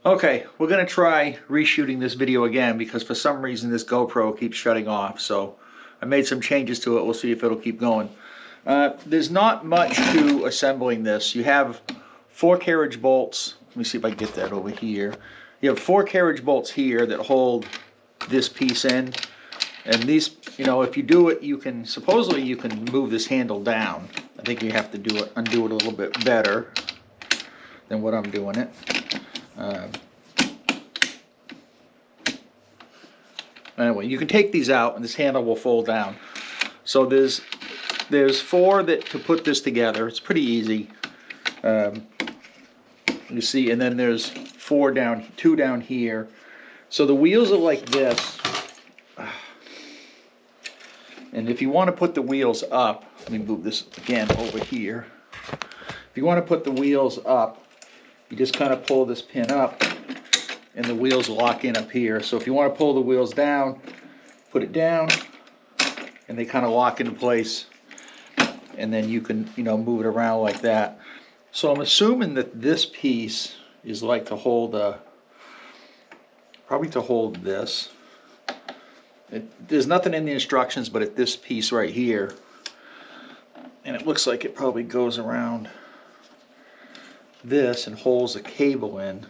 Okay, we're going to try reshooting this video again because for some reason this GoPro keeps shutting off. So I made some changes to it. We'll see if it'll keep going. There's not much to assembling this. You have 4 carriage bolts. Let me see if I can get that over here. You have 4 carriage bolts here that hold this piece in. And these, you know, if you do it, you can, supposedly you can move this handle down. I think you have to do it, undo it a little bit better than what I'm doing it. Anyway, you can take these out and this handle will fold down. So there's 4 that to put this together. It's pretty easy. You see, and then there's 2 down here. So the wheels are like this. And if you want to put the wheels up, let me move this again over here. If you want to put the wheels up, you just kind of pull this pin up and the wheels lock in up here. So if you want to pull the wheels down, put it down and they kind of lock into place, and then you can, you know, move it around like that. So I'm assuming that this piece is like to hold probably to hold this. There's nothing in the instructions but at this piece right here, and it looks like it probably goes around this and holds a cable in.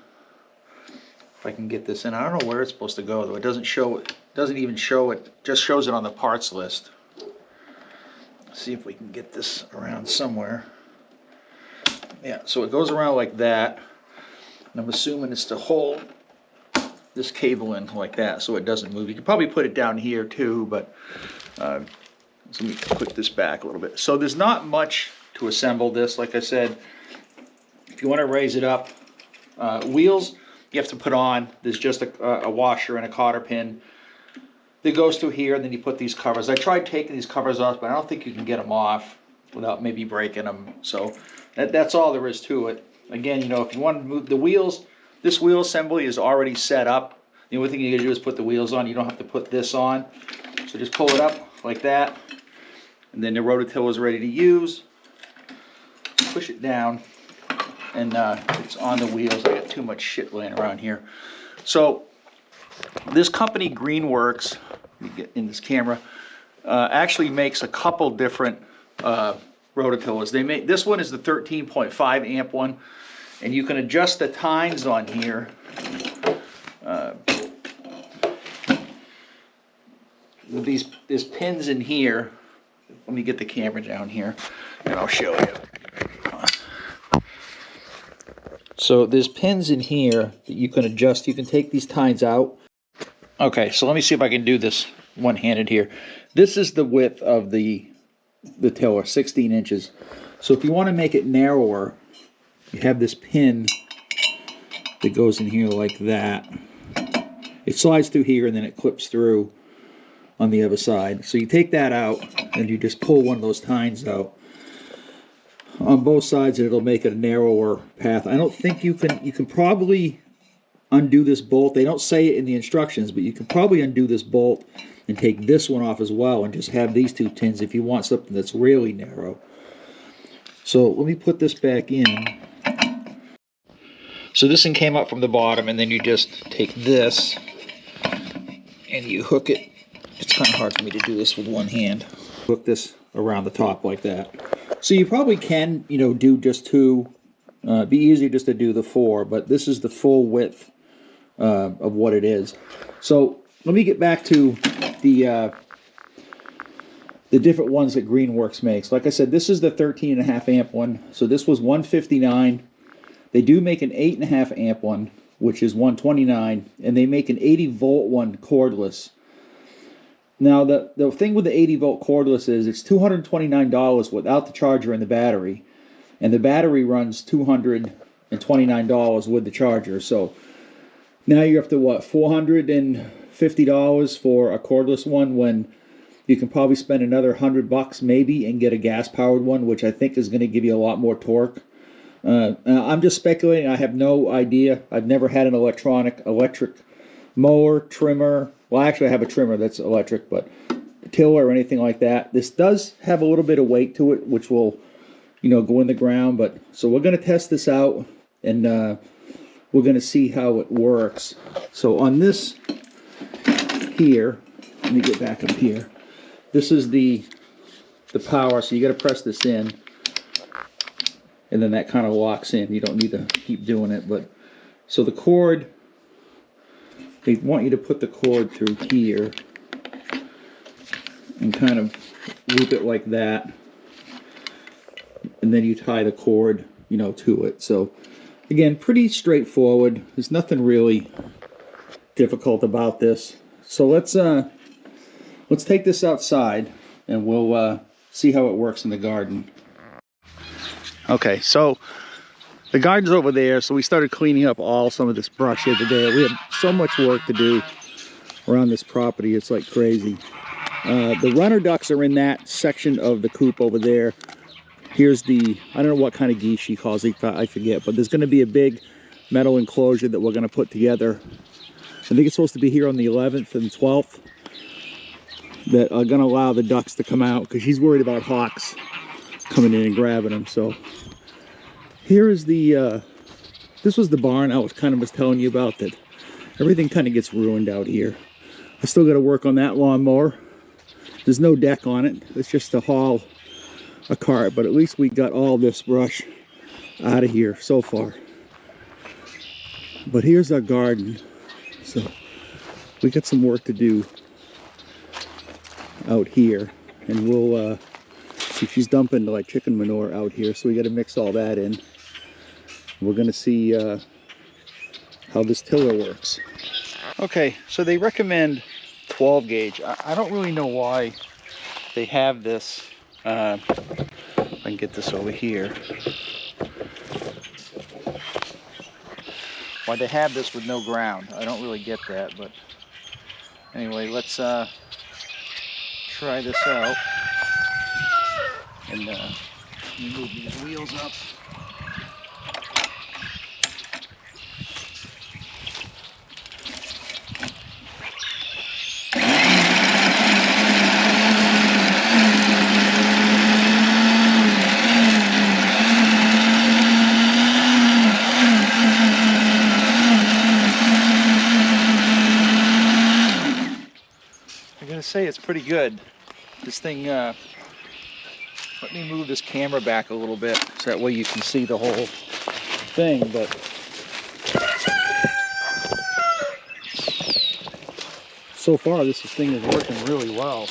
If I can get this in, I don't know where it's supposed to go though. It doesn't show it. Doesn't even show it. Just shows it on the parts list. Let's see if we can get this around somewhere. Yeah, so it goes around like that, and I'm assuming it's to hold this cable in like that so it doesn't move. You can probably put it down here too, but so let me put this back a little bit. So there's not much to assemble this. Like I said, if you want to raise it up, wheels you have to put on. There's just a washer and a cotter pin that goes through here, and then you put these covers. I tried taking these covers off, but I don't think you can get them off without maybe breaking them. So that's all there is to it. Again, you know, if you want to move the wheels, this wheel assembly is already set up. The only thing you gotta do is put the wheels on. You don't have to put this on. So just pull it up like that, and then the rototiller is ready to use. Push it down, and it's on the wheels. I got too much shit laying around here. So this company, Greenworks, let me get in this camera, actually makes a couple different rototillers. They make, this one is the 13.5 amp one, and you can adjust the tines on here. There's pins in here. Let me get the camera down here and I'll show you. So there's pins in here that you can adjust. You can take these tines out. Okay, so let me see if I can do this one-handed here. This is the width of the tiller, 16 inches. So if you want to make it narrower, you have this pin that goes in here like that. It slides through here and then it clips through on the other side. So you take that out and you just pull one of those tines out on both sides, and it'll make it a narrower path. I don't think you can probably undo this bolt. They don't say it in the instructions, but you can probably undo this bolt and take this one off as well and just have these 2 pins if you want something that's really narrow. So let me put this back in. So this thing came up from the bottom, and then you just take this and you hook it. It's kind of hard for me to do this with one hand. Hook this around the top like that. So you probably can, you know, do just 2. It'd be easier just to do the 4, but this is the full width of what it is. So let me get back to the different ones that Greenworks makes. Like I said, this is the 13.5 amp one. So this was $159. They do make an 8.5 amp one, which is $129, and they make an 80 volt one cordless. Now the thing with the 80 volt cordless is it's $229 without the charger and the battery, and the battery runs $229 with the charger. So now you're up to what, $450 for a cordless one, when you can probably spend another $100 maybe and get a gas powered one, which I think is going to give you a lot more torque. I'm just speculating. I have no idea. I've never had an electric mower, trimmer. Well, actually I have a trimmer that's electric, but tiller or anything like that. This does have a little bit of weight to it, which will, you know, go in the ground. But so we're going to test this out, and we're going to see how it works. So on this here, let me get back up here. This is the power, so you got to press this in, and then that kind of locks in. You don't need to keep doing it, but so the cord, they want you to put the cord through here and kind of loop it like that, and then you tie the cord, you know, to it. So again, pretty straightforward. There's nothing really difficult about this. So let's take this outside and we'll see how it works in the garden. Okay, so the garden's over there, so we started cleaning up some of this brush the other day. We have so much work to do around this property, it's like crazy. The runner ducks are in that section of the coop over there. Here's the, I don't know what kind of geese she calls it, I forget, but there's going to be a big metal enclosure that we're going to put together. I think it's supposed to be here on the 11th and 12th, that are going to allow the ducks to come out, because she's worried about hawks coming in and grabbing them. So here is the, this was the barn I was telling you about, that everything kind of gets ruined out here. I still got to work on that lawnmower. There's no deck on it, it's just to haul a cart, but at least we got all this brush out of here so far. But here's our garden, so we got some work to do out here, and we'll see, she's dumping like chicken manure out here, so we got to mix all that in. We're gonna see how this tiller works. Okay, so they recommend 12 gauge. I don't really know why they have this. If I can get this over here. Why they have this with no ground. I don't really get that, but anyway, let's try this out. And let me move these wheels up. Say it's pretty good. This thing, let me move this camera back a little bit so that way you can see the whole thing, but so far this thing is working really well.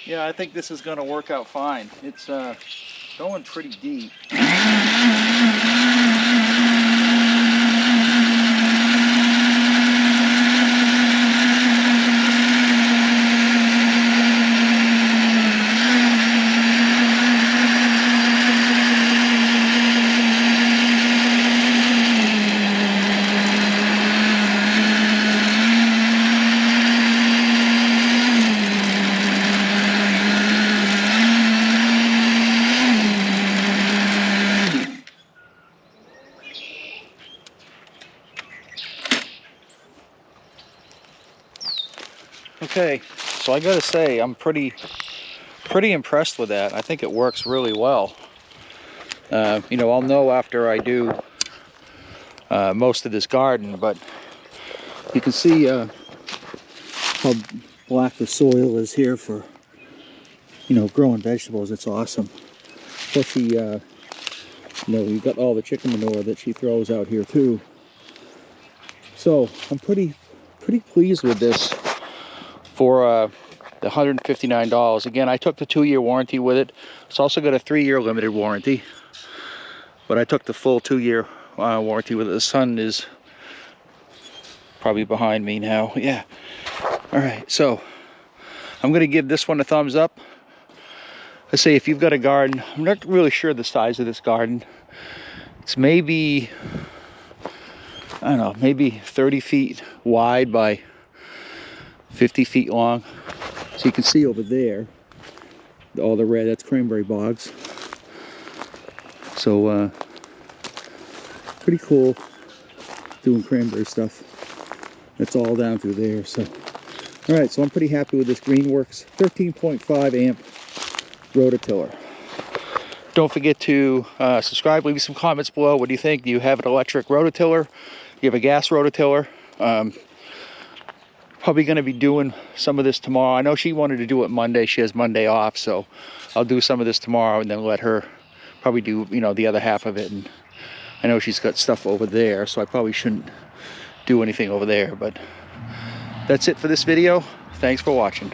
Yeah, I think this is going to work out fine. It's going pretty deep. Okay, so I gotta say, I'm pretty impressed with that. I think it works really well. You know, I'll know after I do most of this garden, but you can see how black the soil is here for, you know, growing vegetables. It's awesome. Plus she, you know, you've got all the chicken manure that she throws out here too. So I'm pretty pleased with this. For the $159. Again, I took the 2-year warranty with it. It's also got a 3-year limited warranty, but I took the full 2-year warranty with it. The sun is probably behind me now. Yeah. All right, so I'm gonna give this one a thumbs up. I say if you've got a garden, I'm not really sure the size of this garden. It's maybe, I don't know, maybe 30 feet wide by 50 feet long. So you can see over there, all the red, that's cranberry bogs. So pretty cool doing cranberry stuff. That's all down through there. So all right, so I'm pretty happy with this Greenworks 13.5 amp rototiller. Don't forget to subscribe, leave me some comments below. What do you think? Do you have an electric rototiller? Do you have a gas rototiller? Probably going to be doing some of this tomorrow. I know she wanted to do it Monday. She has Monday off, so I'll do some of this tomorrow and then let her probably do, you know, the other half of it. And I know she's got stuff over there, so I probably shouldn't do anything over there. But that's it for this video. Thanks for watching.